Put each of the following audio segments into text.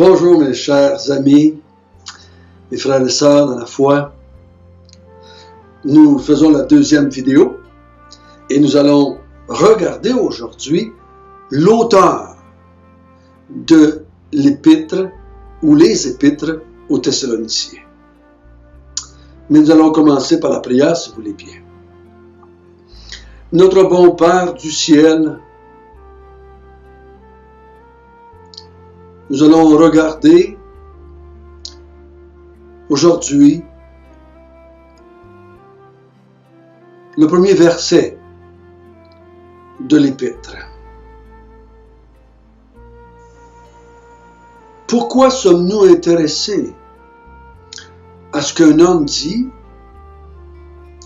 Bonjour mes chers amis, mes frères et sœurs dans la foi. Nous faisons la deuxième vidéo et nous allons regarder aujourd'hui l'auteur de l'épître ou les épîtres aux Thessaloniciens. Mais nous allons commencer par la prière si vous voulez bien. Notre bon Père du ciel, nous allons regarder aujourd'hui le premier verset de l'épître. Pourquoi sommes-nous intéressés à ce qu'un homme dit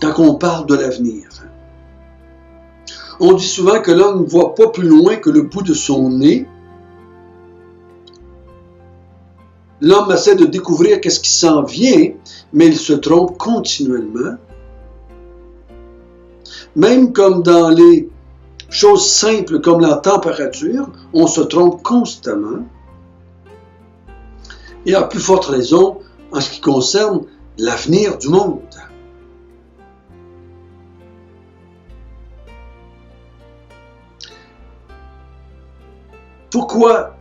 quand on parle de l'avenir? On dit souvent que l'homme ne voit pas plus loin que le bout de son nez. L'homme essaie de découvrir qu'est-ce qui s'en vient, mais il se trompe continuellement. Même comme dans les choses simples comme la température, on se trompe constamment. Et à plus forte raison en ce qui concerne l'avenir du monde. Pourquoi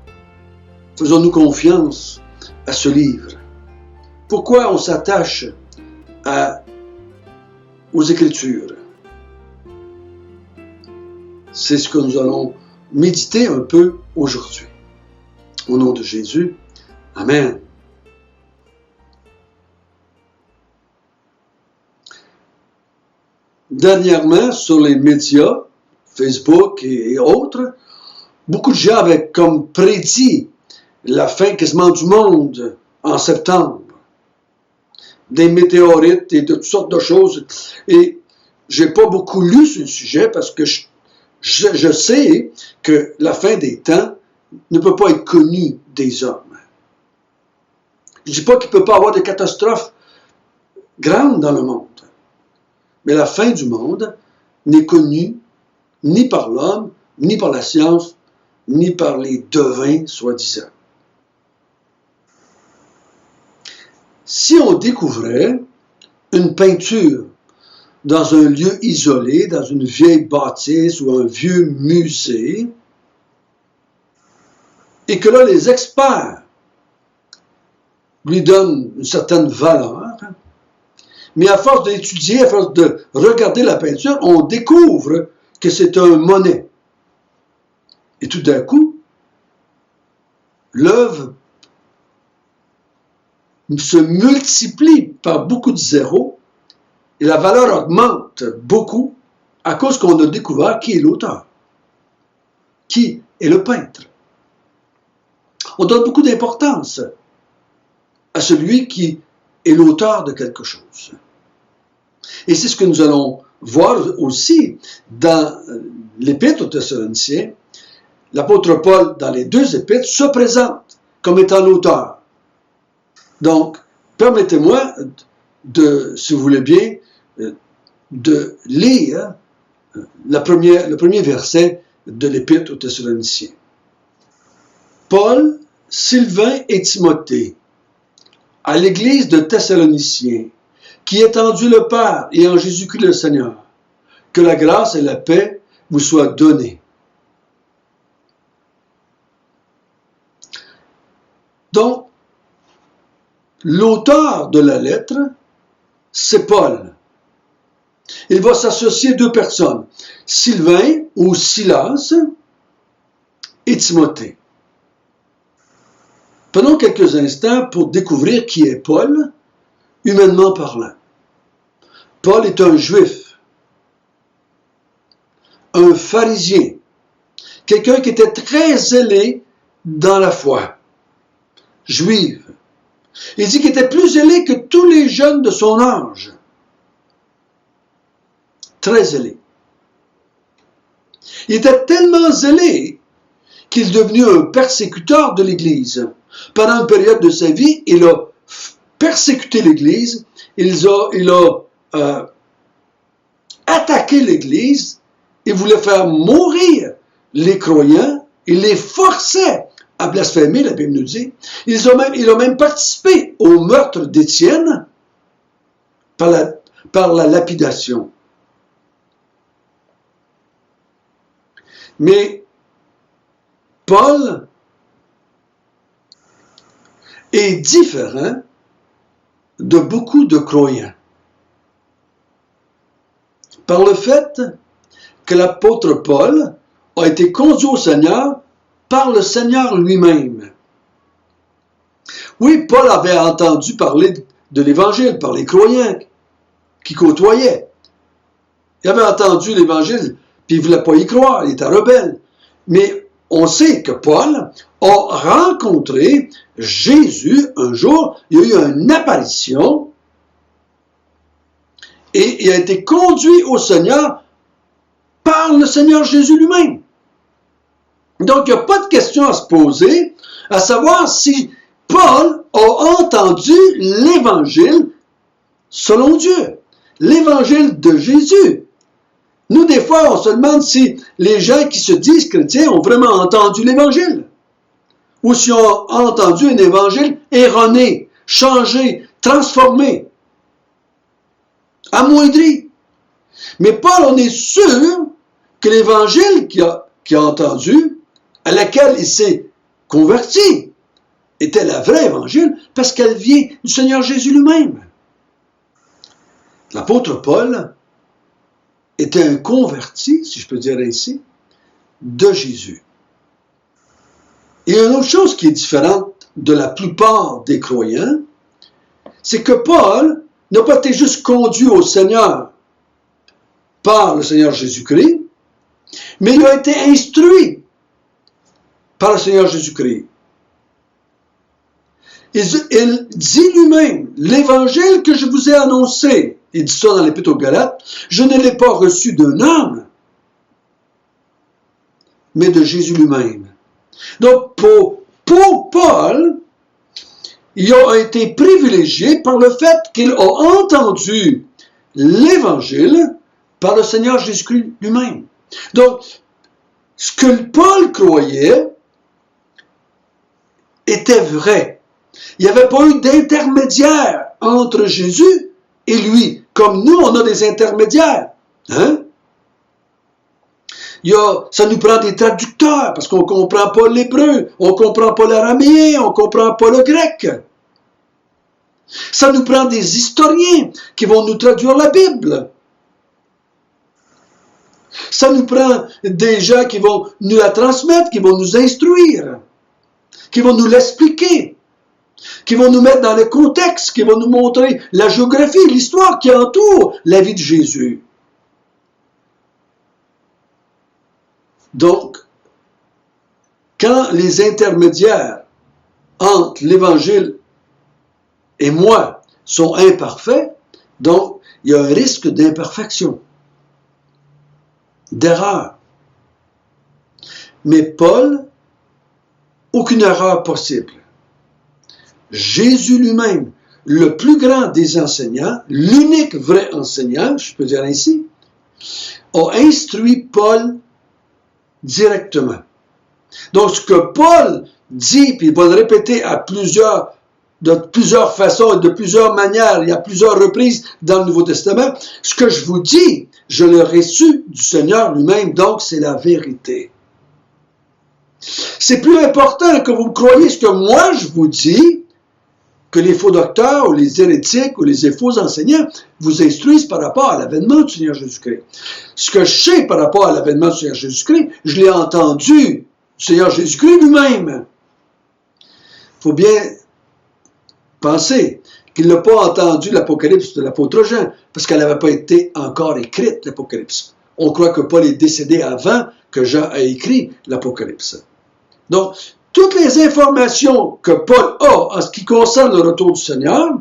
faisons-nous confiance à ce livre? Pourquoi on s'attache aux Écritures? C'est ce que nous allons méditer un peu aujourd'hui. Au nom de Jésus, Amen. Dernièrement, sur les médias, Facebook et autres, beaucoup de gens avaient comme prédit la fin quasiment du monde en septembre. Des météorites et de toutes sortes de choses. Et j'ai pas beaucoup lu sur le sujet parce que je sais que la fin des temps ne peut pas être connue des hommes. Je ne dis pas qu'il ne peut pas y avoir de catastrophes grandes dans le monde. Mais la fin du monde n'est connue ni par l'homme, ni par la science, ni par les devins, soi-disant. Si on découvrait une peinture dans un lieu isolé, dans une vieille bâtisse ou un vieux musée, et que là, les experts lui donnent une certaine valeur, mais à force d'étudier, à force de regarder la peinture, on découvre que c'est un Monet. Et tout d'un coup, l'œuvre se multiplie par beaucoup de zéros et la valeur augmente beaucoup à cause qu'on a découvert qui est l'auteur, qui est le peintre. On donne beaucoup d'importance à celui qui est l'auteur de quelque chose. Et c'est ce que nous allons voir aussi dans l'épître aux Thessaloniciens. L'apôtre Paul, dans les deux épîtres, se présente comme étant l'auteur. Donc, permettez-moi si vous voulez bien, de lire le premier verset de l'épître aux Thessaloniciens. Paul, Sylvain et Timothée, à l'église de Thessaloniciens, qui est en Dieu le Père et en Jésus-Christ le Seigneur, que la grâce et la paix vous soient données. Donc, l'auteur de la lettre, c'est Paul. Il va s'associer deux personnes, Sylvain ou Silas et Timothée. Prenons quelques instants pour découvrir qui est Paul, humainement parlant. Paul est un juif, un pharisien, quelqu'un qui était très zélé dans la foi juive. Il dit qu'il était plus zélé que tous les jeunes de son âge. Très zélé. Il était tellement zélé qu'il est devenu un persécuteur de l'Église. Pendant une période de sa vie, il a persécuté l'Église, il a attaqué l'Église, il voulait faire mourir les croyants, il les forçait a blasphémé, la Bible nous dit. Il a même participé au meurtre d'Étienne par la lapidation. Mais Paul est différent de beaucoup de croyants par le fait que l'apôtre Paul a été conduit au Seigneur par le Seigneur lui-même. Oui, Paul avait entendu parler de l'Évangile par les croyants qui côtoyaient. Il avait entendu l'Évangile, puis il ne voulait pas y croire, il était rebelle. Mais on sait que Paul a rencontré Jésus un jour, il y a eu une apparition, et il a été conduit au Seigneur par le Seigneur Jésus lui-même. Donc, il n'y a pas de question à se poser, à savoir si Paul a entendu l'Évangile selon Dieu, l'Évangile de Jésus. Nous, des fois, on se demande si les gens qui se disent chrétiens ont vraiment entendu l'Évangile, ou si ont entendu un Évangile erroné, changé, transformé, amoindri. Mais Paul, on est sûr que l'Évangile qu'il a entendu, à laquelle il s'est converti, était la vraie Évangile, parce qu'elle vient du Seigneur Jésus lui-même. L'apôtre Paul était un converti, si je peux dire ainsi, de Jésus. Et une autre chose qui est différente de la plupart des croyants, c'est que Paul n'a pas été juste conduit au Seigneur par le Seigneur Jésus-Christ, mais il a été instruit par le Seigneur Jésus-Christ. Il dit lui-même, l'évangile que je vous ai annoncé, il dit ça dans l'Épître aux Galates, je ne l'ai pas reçu d'un homme, mais de Jésus lui-même. Donc, pour Paul, il a été privilégié par le fait qu'il a entendu l'évangile par le Seigneur Jésus-Christ lui-même. Donc, ce que Paul croyait était vrai. Il n'y avait pas eu d'intermédiaire entre Jésus et lui. Comme nous, on a des intermédiaires. Hein? Ça nous prend des traducteurs parce qu'on ne comprend pas l'hébreu, on ne comprend pas l'araméen, on ne comprend pas le grec. Ça nous prend des historiens qui vont nous traduire la Bible. Ça nous prend des gens qui vont nous la transmettre, qui vont nous instruire, qui vont nous l'expliquer, qui vont nous mettre dans le contexte, qui vont nous montrer la géographie, l'histoire qui entoure la vie de Jésus. Donc, quand les intermédiaires entre l'Évangile et moi sont imparfaits, donc il y a un risque d'imperfection, d'erreur. Mais Paul, aucune erreur possible. Jésus lui-même, le plus grand des enseignants, l'unique vrai enseignant, je peux dire ainsi, a instruit Paul directement. Donc, ce que Paul dit, puis il va le répéter de plusieurs façons et de plusieurs manières, il y a plusieurs reprises dans le Nouveau Testament, ce que je vous dis, je l'ai reçu du Seigneur lui-même, donc c'est la vérité. C'est plus important que vous croyez ce que moi je vous dis, que les faux docteurs ou les hérétiques ou les faux enseignants vous instruisent par rapport à l'avènement du Seigneur Jésus-Christ. Ce que je sais par rapport à l'avènement du Seigneur Jésus-Christ, je l'ai entendu du Seigneur Jésus-Christ lui-même. Il faut bien penser qu'il n'a pas entendu l'Apocalypse de l'apôtre Jean, parce qu'elle n'avait pas été encore écrite, l'Apocalypse. On croit que Paul est décédé avant que Jean ait écrit l'Apocalypse. Donc, toutes les informations que Paul a en ce qui concerne le retour du Seigneur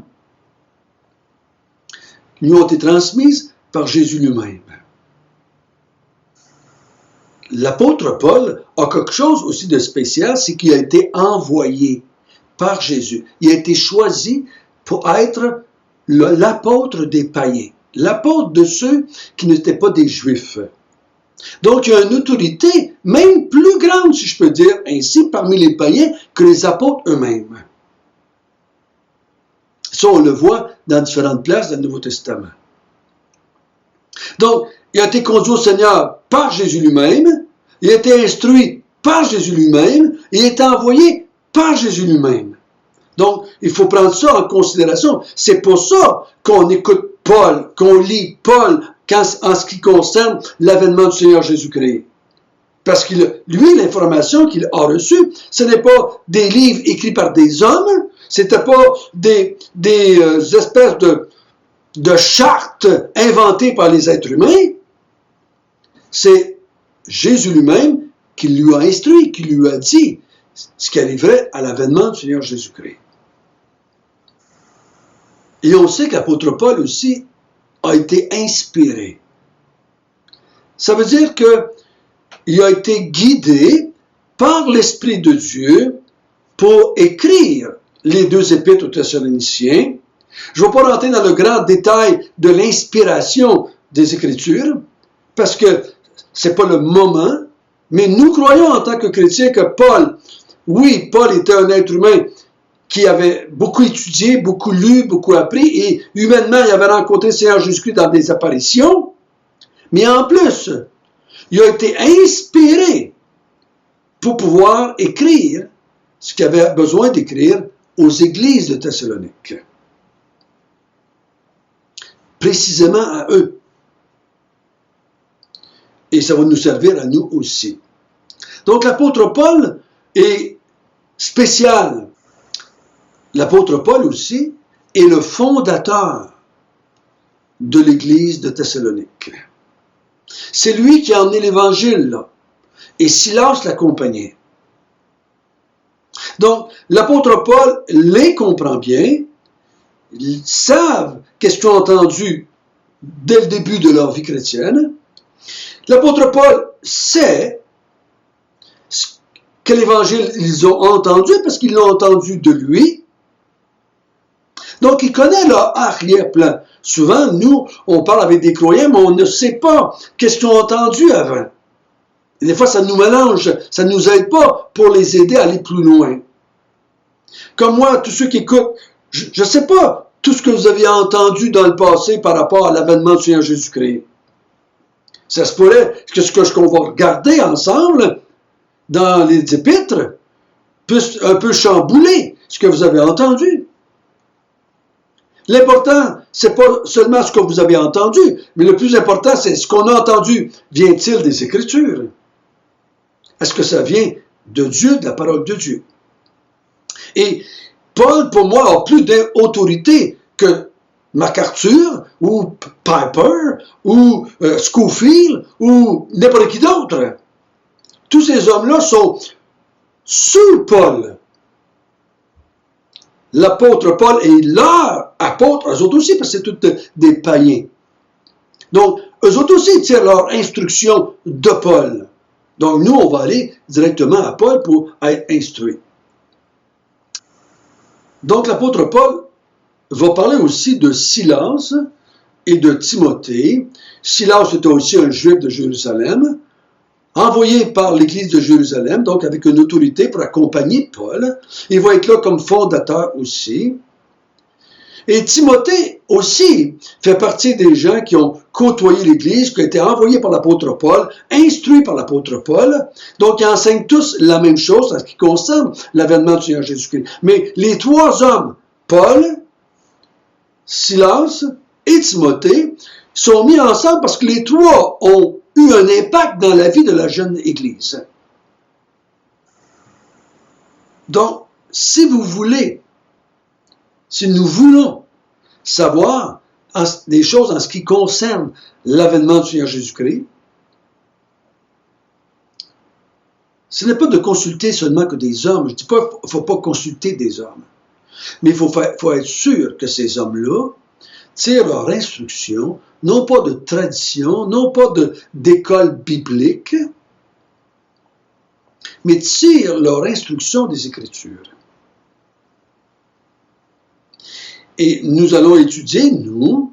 lui ont été transmises par Jésus lui-même. L'apôtre Paul a quelque chose aussi de spécial, c'est qu'il a été envoyé par Jésus. Il a été choisi pour être l'apôtre des païens, l'apôtre de ceux qui n'étaient pas des Juifs. Donc, il y a une autorité, même plus grande, si je peux dire ainsi, parmi les païens que les apôtres eux-mêmes. Ça, on le voit dans différentes places dans le Nouveau Testament. Donc, il a été conduit au Seigneur par Jésus lui-même, il a été instruit par Jésus lui-même, et il a été envoyé par Jésus lui-même. Donc, il faut prendre ça en considération. C'est pour ça qu'on écoute Paul, qu'on lit Paul en ce qui concerne l'avènement du Seigneur Jésus-Christ. Parce que lui, l'information qu'il a reçue, ce n'est pas des livres écrits par des hommes, c'était pas des espèces de chartes inventées par les êtres humains. C'est Jésus lui-même qui lui a instruit, qui lui a dit ce qui arriverait à l'avènement du Seigneur Jésus-Christ. Et on sait que l'apôtre Paul aussi a été inspiré. Ça veut dire qu'il a été guidé par l'Esprit de Dieu pour écrire les 2 épîtres aux Thessaloniciens. Je ne vais pas rentrer dans le grand détail de l'inspiration des Écritures, parce que ce n'est pas le moment, mais nous croyons en tant que chrétiens que Paul, oui, Paul était un être humain qui avait beaucoup étudié, beaucoup lu, beaucoup appris, et humainement, il avait rencontré le Seigneur Jésus-Christ dans des apparitions, mais en plus, il a été inspiré pour pouvoir écrire ce qu'il avait besoin d'écrire aux églises de Thessalonique. Précisément à eux. Et ça va nous servir à nous aussi. Donc l'apôtre Paul est spécial. L'apôtre Paul aussi est le fondateur de l'église de Thessalonique. C'est lui qui a emmené l'évangile là. Et Silas l'accompagnait. Donc, l'apôtre Paul les comprend bien, ils savent qu'est-ce qu'ils ont entendu dès le début de leur vie chrétienne. L'apôtre Paul sait quel évangile ils ont entendu parce qu'ils l'ont entendu de lui. Donc, il connaît leur arrière-plan. Souvent, nous, on parle avec des croyants, mais on ne sait pas qu'est-ce qu'ils ont entendu avant. Et des fois, ça nous mélange, ça ne nous aide pas pour les aider à aller plus loin. Comme moi, tous ceux qui écoutent, je ne sais pas tout ce que vous aviez entendu dans le passé par rapport à l'avènement du Seigneur Jésus-Christ. Ça se pourrait que ce qu'on va regarder ensemble dans les épîtres puisse un peu chambouler ce que vous avez entendu. L'important, c'est pas seulement ce que vous avez entendu, mais le plus important, c'est ce qu'on a entendu. Vient-il des Écritures? Est-ce que ça vient de Dieu, de la parole de Dieu? Et Paul, pour moi, a plus d'autorité que MacArthur, ou Piper, ou Scofield, ou n'importe qui d'autre. Tous ces hommes-là sont sous Paul. L'apôtre Paul est leur apôtre, eux autres aussi, parce que c'est tous des païens. Donc, eux autres aussi tirent leur instruction de Paul. Donc, nous, on va aller directement à Paul pour être instruits. Donc, l'apôtre Paul va parler aussi de Silas et de Timothée. Silas était aussi un juif de Jérusalem, envoyé par l'église de Jérusalem, donc avec une autorité pour accompagner Paul. Il va être là comme fondateur aussi. Et Timothée aussi fait partie des gens qui ont côtoyé l'Église, qui ont été envoyés par l'apôtre Paul, instruits par l'apôtre Paul. Donc, ils enseignent tous la même chose en ce qui concerne l'avènement du Seigneur Jésus-Christ. Mais les 3 hommes, Paul, Silas et Timothée, sont mis ensemble parce que les 3 ont eu un impact dans la vie de la jeune Église. Donc, si vous voulez, si nous voulons savoir des choses en ce qui concerne l'avènement du Seigneur Jésus-Christ, ce n'est pas de consulter seulement que des hommes. Je ne dis pas qu'il ne faut pas consulter des hommes. Mais il faut être sûr que ces hommes-là tirent leur instruction, non pas de tradition, non pas d'école biblique, mais tirent leur instruction des Écritures. Et nous allons étudier, nous,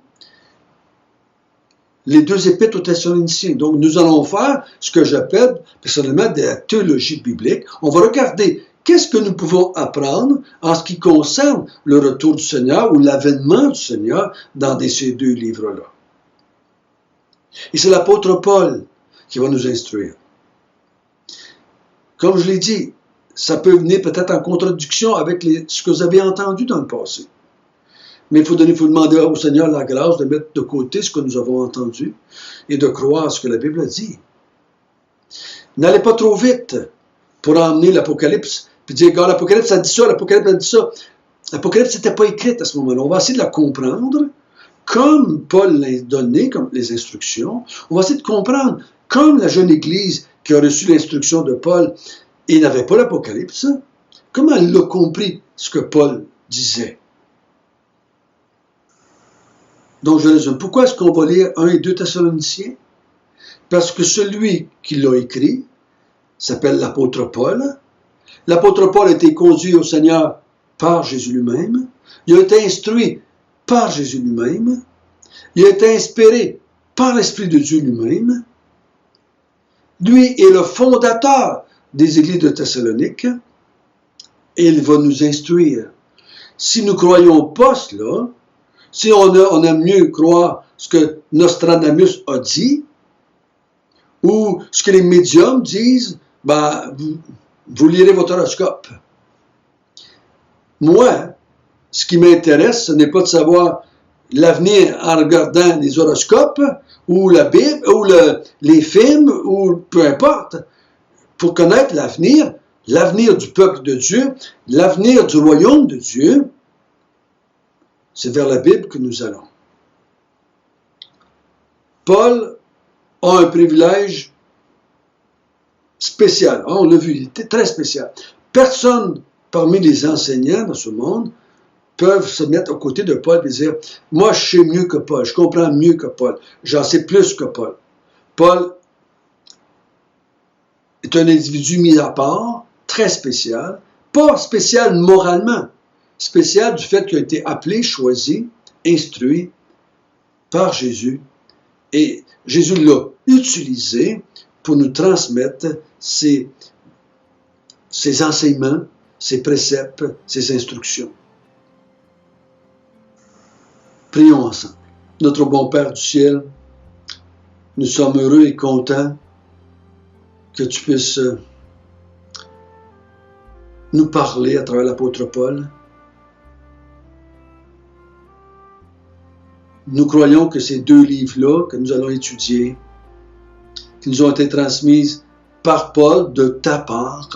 les 2 épîtres aux Thessaloniciens. Donc, nous allons faire ce que j'appelle personnellement de la théologie biblique. On va regarder qu'est-ce que nous pouvons apprendre en ce qui concerne le retour du Seigneur ou l'avènement du Seigneur dans ces 2 livres-là. Et c'est l'apôtre Paul qui va nous instruire. Comme je l'ai dit, ça peut venir peut-être en contradiction avec ce que vous avez entendu dans le passé. Mais il faut demander au Seigneur la grâce de mettre de côté ce que nous avons entendu et de croire ce que la Bible a dit. N'allez pas trop vite pour emmener l'Apocalypse, puis dire, regarde, l'Apocalypse a dit ça, l'Apocalypse a dit ça. L'Apocalypse n'était pas écrite à ce moment-là. On va essayer de la comprendre comme Paul l'a donné, comme les instructions. On va essayer de comprendre comme la jeune Église qui a reçu l'instruction de Paul et n'avait pas l'Apocalypse, comment elle a compris ce que Paul disait. Donc, je résume. Pourquoi est-ce qu'on va lire 1 et 2 Thessaloniciens? Parce que celui qui l'a écrit s'appelle l'apôtre Paul. L'apôtre Paul a été conduit au Seigneur par Jésus lui-même. Il a été instruit par Jésus lui-même. Il a été inspiré par l'Esprit de Dieu lui-même. Lui est le fondateur des églises de Thessalonique et il va nous instruire. Si nous ne croyons pas cela, si on aime mieux croire ce que Nostradamus a dit, ou ce que les médiums disent, ben, vous lirez votre horoscope. Moi, ce qui m'intéresse, ce n'est pas de savoir l'avenir en regardant les horoscopes, ou la Bible, ou les films, ou peu importe. Pour connaître l'avenir du peuple de Dieu, l'avenir du royaume de Dieu, c'est vers la Bible que nous allons. Paul a un privilège spécial. On l'a vu, il était très spécial. Personne parmi les enseignants dans ce monde peuvent se mettre aux côtés de Paul et dire « Moi, je sais mieux que Paul, je comprends mieux que Paul, j'en sais plus que Paul. » Paul est un individu mis à part, très spécial, pas spécial moralement, spécial du fait qu'il a été appelé, choisi, instruit par Jésus. Et Jésus l'a utilisé pour nous transmettre ses enseignements, ses préceptes, ses instructions. Prions ensemble. Notre bon Père du ciel, nous sommes heureux et contents que tu puisses nous parler à travers l'apôtre Paul. Nous croyons que ces 2 livres-là que nous allons étudier, qui nous ont été transmises par Paul de ta part,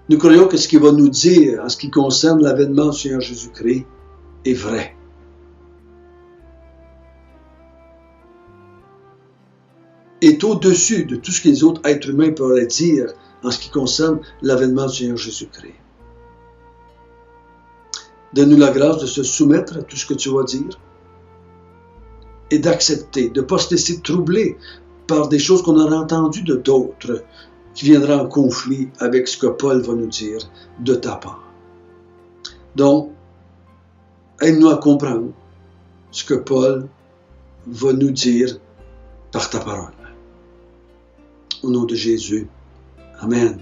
nous croyons que ce qu'il va nous dire en ce qui concerne l'avènement du Seigneur Jésus-Christ est vrai. Est au-dessus de tout ce que les autres êtres humains pourraient dire en ce qui concerne l'avènement du Seigneur Jésus-Christ. Donne-nous la grâce de se soumettre à tout ce que tu vas dire et d'accepter, de ne pas se laisser troubler par des choses qu'on aura entendues de d'autres qui viendraient en conflit avec ce que Paul va nous dire de ta part. Donc, aide-nous à comprendre ce que Paul va nous dire par ta parole. Au nom de Jésus. Amen.